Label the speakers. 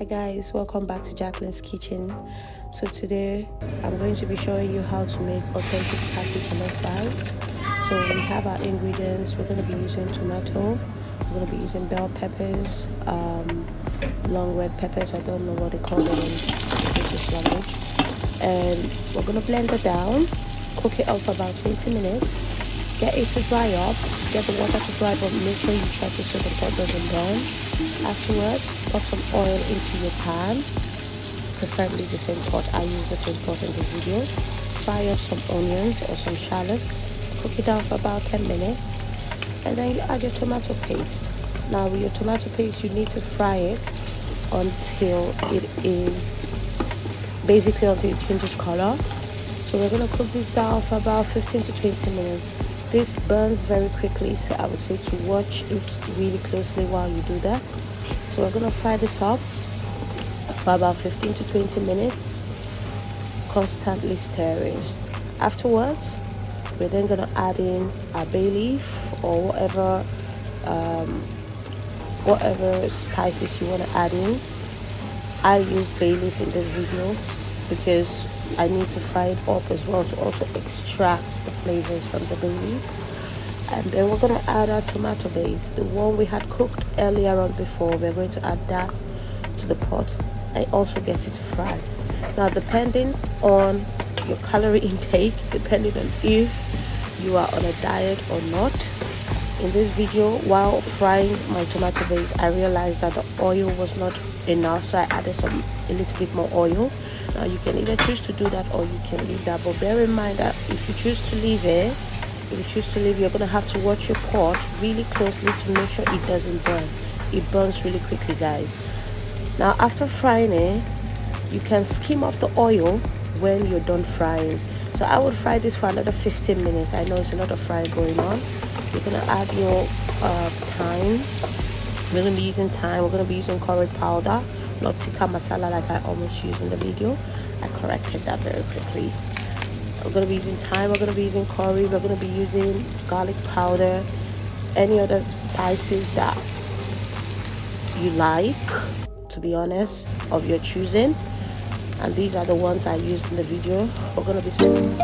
Speaker 1: Hi guys, welcome back to Jacqueline's Kitchen. So today I'm going to be showing you how to make authentic Party jollof rice. So we have our ingredients. We're going to be using tomato, we're going to be using bell peppers, long red peppers, I don't know what they call them in British language, and we're going to blend it down, cook it up for about 20 minutes, get it to dry up, get the water to dry, but make sure you check it so the pot doesn't burn. Afterwards, put some oil into your pan, preferably the same pot. I use the same pot in this video. Fry up some onions or some shallots, cook it down for about 10 minutes, and then you add your tomato paste. Now with your tomato paste, you need to fry it until it is basically until it changes color. So we're going to cook this down for about 15 to 20 minutes. This burns very quickly, so I would say to watch it really closely while you do that. So we're going to fry this up for about 15 to 20 minutes, constantly stirring. Afterwards, we're then going to add in our bay leaf or whatever spices you want to add in. I use bay leaf in this video because I need to fry it up as well to also extract the flavors from the bay leaf. And then we're going to add our tomato base, the one we had cooked earlier on before. We're going to add that to the pot and also get it to fry. Now, depending on your calorie intake, depending on if you are on a diet or not, in this video, while frying my tomato base, I realized that the oil was not enough, so I added a little bit more oil. Now you can either choose to do that or you can leave that, but bear in mind that if you choose to leave it, you're going to have to watch your pot really closely to make sure it doesn't burn. It burns really quickly, guys. Now after frying it, you can skim off the oil when you're done frying. So I would fry this for another 15 minutes. I know it's a lot of frying going on. You're going to add your thyme. We're going to be using thyme. We're going to be using curry powder, not tikka masala like I almost used in the video. I corrected that very quickly. We're going to be using thyme, we're going to be using curry, we're going to be using garlic powder, any other spices that you like, to be honest, of your choosing. And these are the ones I used in the video. We're going to be spending